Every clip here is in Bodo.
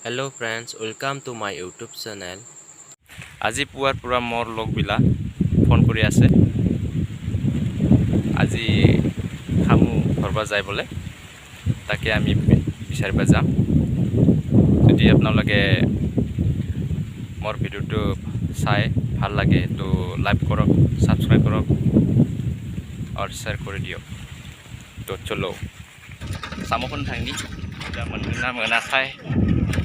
Hello friends, welcome to my YouTube channel. আজি পুৱাৰ পৰা মোৰ লগবিলাক ফোন কৰি আছে। আজি খামু ঘৰবা যায় বোলে, তাকে আমি বিচাৰিব যাম। যদি আপোনালোকে মোৰ ভিডিঅ'টো চাই ভাল লাগে তো লাইক কৰক, ছাবস্ক্ৰাইব কৰক আৰু শ্বেয়াৰ কৰি দিয়ক। তো চলো साम'खौनो थांनि दा मोनगोन ना मोनाखै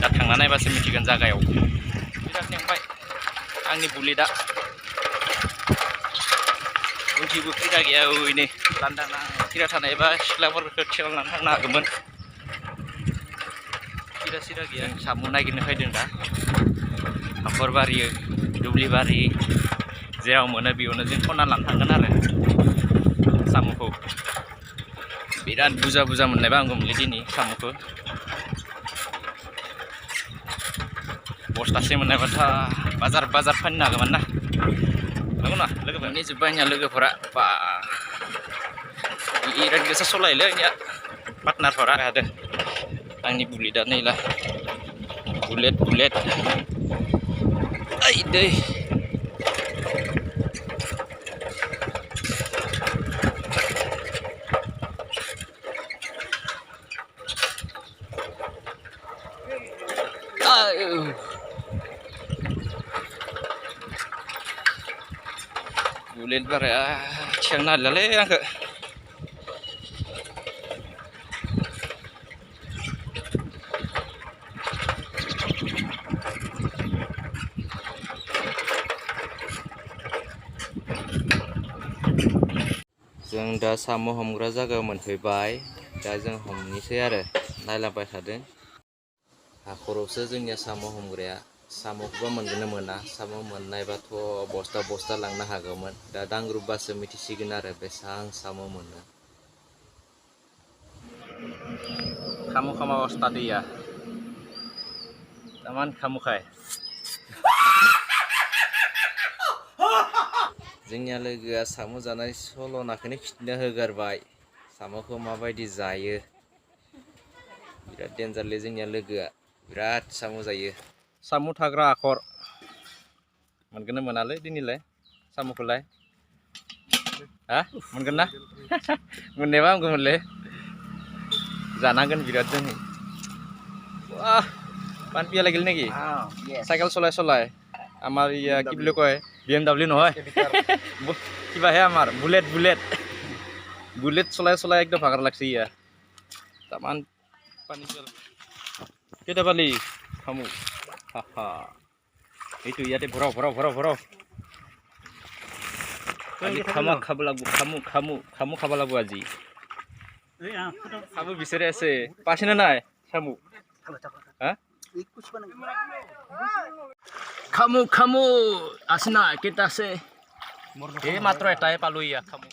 दा थांना नायबासो मिथिगोन जागायाव। बिराद नेंबाय आंनि बुलेटआ उनथिबो खैरा गैया ओइनै लांदांआ खैरा थानायबा सिख्लाफोरखौ थिखांनानै थांनो हागौमोन। खैरा सिरा गैया। साम' नागिरनो फैदों दा हाखरबारि दुब्लिबारि जेराव मोनो बेयावनो जों खनना लानो थांगोन आरो साम'खौ। बिराद बुरजा बुरजा मोननायबा हामगौमोनलै दिनै साम'खौ। बस्थासे मोननायबाथाय बाजार फाननो हागौमोन ना। नंगौ ना लोगोफोरनि जोब्बाय आंनिया लोगोफोरा बा बिराद गोसा सलायोलै आंनिया पार्टनारफोरा हादों आंनि बुलेटआ नैला बुलेट ओइ दै बुलेट बाराया थिखांनो हालियालै आंखौ। जों दा साम' हमग्रा जायगायाव मोनफैबाय। दा जों हमनोसै आरो नायलांबाय थादों। हाखरावसो जोंनिया साम' हमग्राया। साम'खौबा मोनगोन ना मोना। साम' मोननायबाथ' बस्था लांनो हागौमोन। दा दांग्रुबबासो मिथिसिगोन आरो बेसेबां साम' मोनो। kamu kamawas tadi ya teman kamu kayak जोंनिया लोगोआ साम' जानाय सल'नाखौनो खिन्थानो होगारबाय। साम'खौ माबायदि जायो बिराद डेन्जारलै जोंनिया लोगोआ, बिराद साम' जायो। साम' थाग्रा हाखर मोनगोन ना मोनालै दिनैलाय साम'खौलाय? हा मोनगोन ना? मोननायबा हामगौमोनलै, जानांगोन बिराद जों। वाह पान पिया লাগিল নেকি? সাইকেল চলাই আমাৰ ইয়া কি বুলি কয় BMW নহয় কিবাহে আমাৰ বুলেট চলাই একদম ভাগৰ লাগছে ইয়া। তামান পানী কেইটা পালি খামু এইটো ইয়াতে ভৰাও আজি খামু খাব লাগব। খামু খাব লাগব আজি। খামু বিচাৰি আছে, পাইছেনে নাই খামু? হা খামু আছে না কেইটা আছে? এই মাত্ৰ এটাই পালো ইয়া খামু।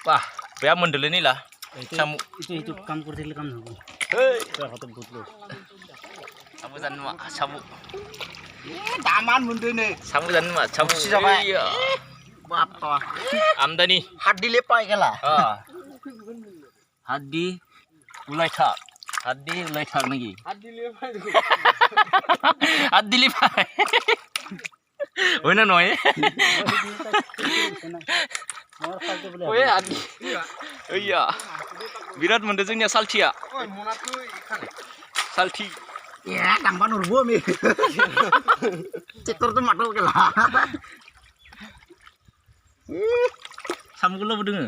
বাহ বেয়া মন্দলে নিলা খামু। itu কাম কৰি থাকিলে কাম নহব। হাতত বুটলো সামু জানো মা সামু দামান মন্দনে সামু জানো মা সামু iya বাপ্পা আমদানি হাত দিলে পাই গেলা। হাত দি ওলাই থাক নাকি? হাত দিলে পাই হয় না নহয়? বিরাট মন্দে जोंनिया सालथिया सालथि দাম্বা নৰব আমি চেক্টৰটো মাতো গেলা। साम'खौल' दोङो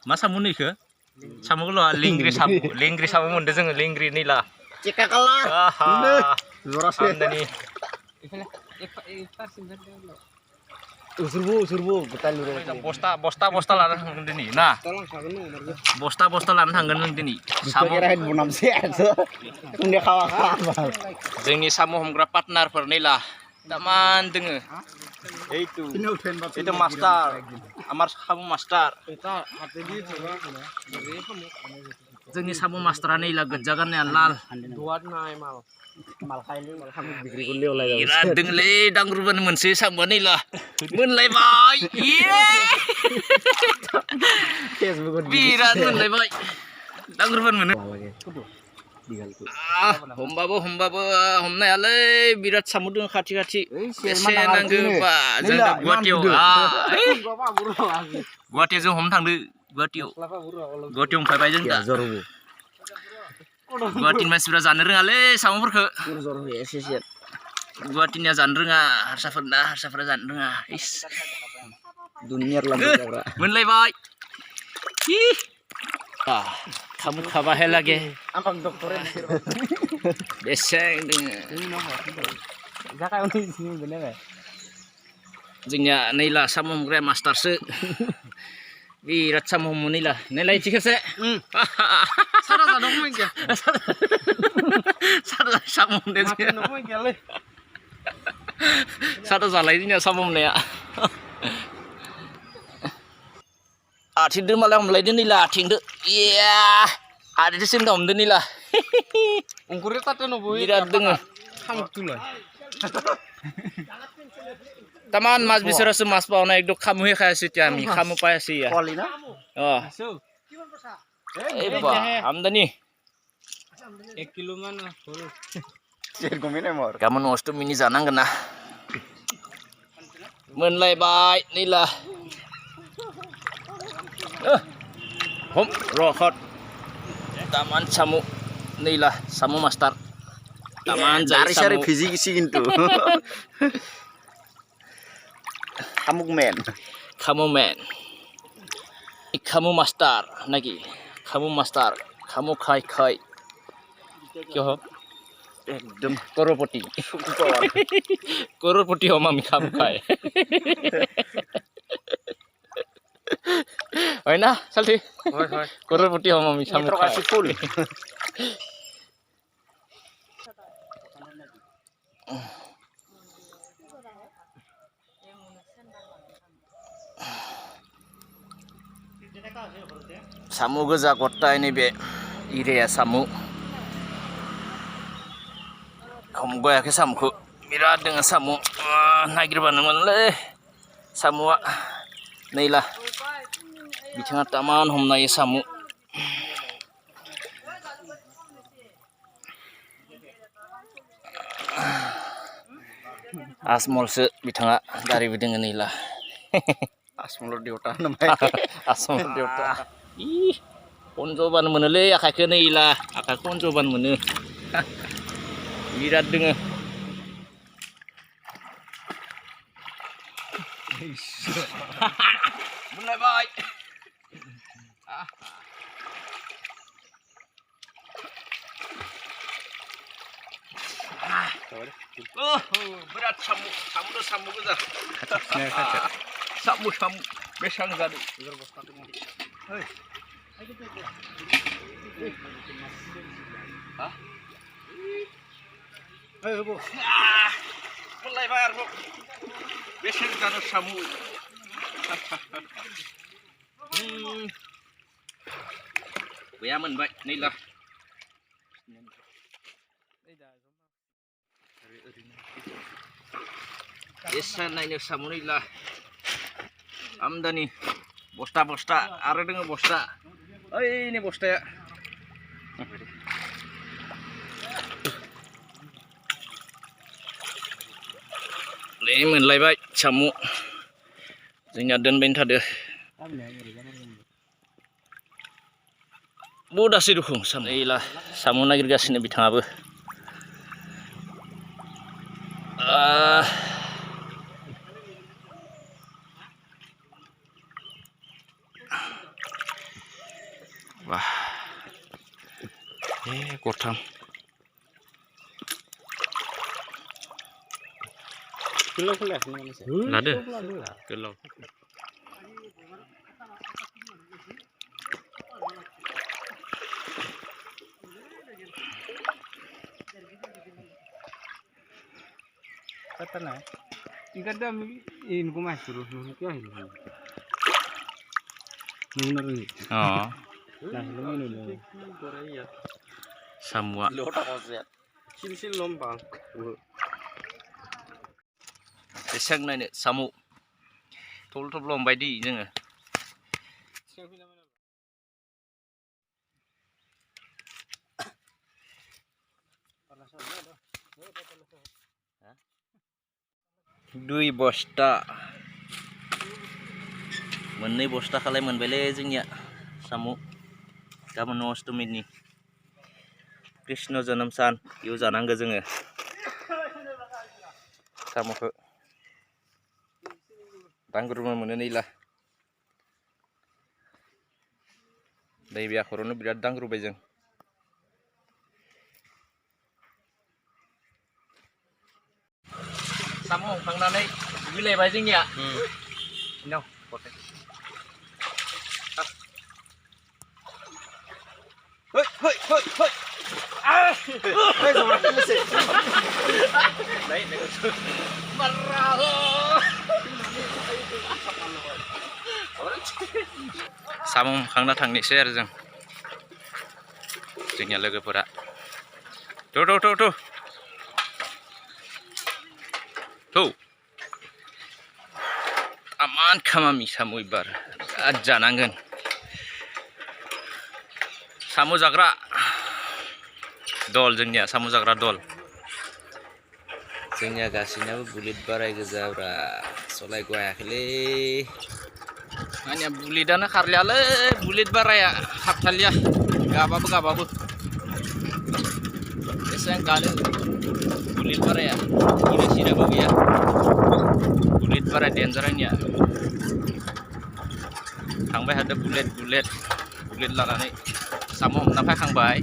मा साम' नैखो साम'खौल' लेंग्रि साम' मोनदों जोङो लेंग्रि नैला চেকা কালা জৰাছে আমদানি उसुरबो गताय लुरे बस्ता लाना थांगोन दिनै ना बस्ता लाना थांगोन जों दिनै साम' बनामसे उन्दै खावा जोंनि साम' हमग्रा पार्टनारफोर नैला दामान दोङो। এইটো মাস্টার আমার সামু মাস্টার जोंनि साम' मास्टारा नैला गोज्जा गाननाया लाल बिराद दोङोलै दांग्रुबानो मोनसे साम'आ नैला मोनलायबाय बिराद मोनलायबाय दांग्रुबानो मोनो हमबाबो हमनो हायालै बिराद साम' दङ खाथि एसे नांगौबा जों दा गुवाहाटीयाव जों हमनो थांदो गुवाहाटीयाव हमफायबाय जों दा गुवाहाटीनि मानसिफोरा जानो रोङालै साम'फोरखौ गुवाहाटीनिया जानो रोङा हारसाफोरा जानो रोङा मोनलायबाय kamu kabahe lagi Ampang dokternya beseng dengan Kakak ini sini bener ya? Jengnya nila sama mungkin master se birat sama nila nilai cikir se Sada dong mungkin sada sama deh sada salah ini sama ya Ating malah mulai deh nila ating deh iya ada di sini dong deh nila Ungkurnya tadi nopo birat dengan kamu tuh lah Taman mas bisa rasa mas pau naik dok kamu ya kayak sih kami kamu payah sih ya Polina oh bah amdani 1 kilo mana boleh kamu nuastu mini zanang kena menlai baik nila hom rohot taman samu nila samu master taman jari Sari samu fisik sih gitu. Kamu men. Kamu master lagi kamu master kamu kai kyo Ekdom korupoti om ami kamu kai Oi na salti korupoti om ami kamu kai full. Samu goza kota ini be ire ya samu kamu gue ya ke samu mira dengan samu nagir banget le samu nila di tengah taman homnai samu asmol se di tengah dari dengan nila Asmulur di utara namanya. asmol di utara ih koncoban menele akak nila akak koncoban mene birat dengan mulai baik berat samu saja samu besang gadu Ayo bu mulai bayar bu besang gadu samu Kuyaman baik nila Desa naiknya samu nila amdani bosta ada dengan bosta ini bosta ya Lemen lai baik samu Zinya dan benta deh Budak sih dukung samu ilah samu nagir gas ini bitang apa wah kotam Kilo sih lada kelau kata na ikan dami in kumah suruh kya ini nih oh nah ini samua sil lompang besang nai samu tol lombai di जोङो 2 बस्ता मोननै बस्ता खालाय मोनबायलै जोंनिया साम' गाबोन अष्टमीनि कृष्ण जोनोम सान बेयाव जानांगौ जोङो साम'खौ दांग्रोमो मोनो नैला नैबे आखरावनो बिराद दांग्रोबाय जों साम' हमखांनानै दुगैलायबाय जोंनिया इनाव गथाय Hoi, hoi, hoi, hoi. Hei, zo maakt het niet. Đấy, này Maraho. साम' हमखांना थांनोसै आरो जोंनिया लोगोफोरा थौ aman खामानि साम' एबार बिराद जानांगोन साम' जाग्रा दल जोंनिया साम' जाग्रा दल जोंनिया गासैनाबो बुलेट बाराय गोजाब्रा सलायगो हायाखैलै आंनिया बुलेटआनो खारलियालै बुलेट बाराया हाबथालिया गाबाबो एसेबां गानो बुलेट बाराया सिराबो गैया बुलेट बाराया डेन्जार आंनिया थांबाय थादों बुलेट लानानै साम' हमना फैखांबाय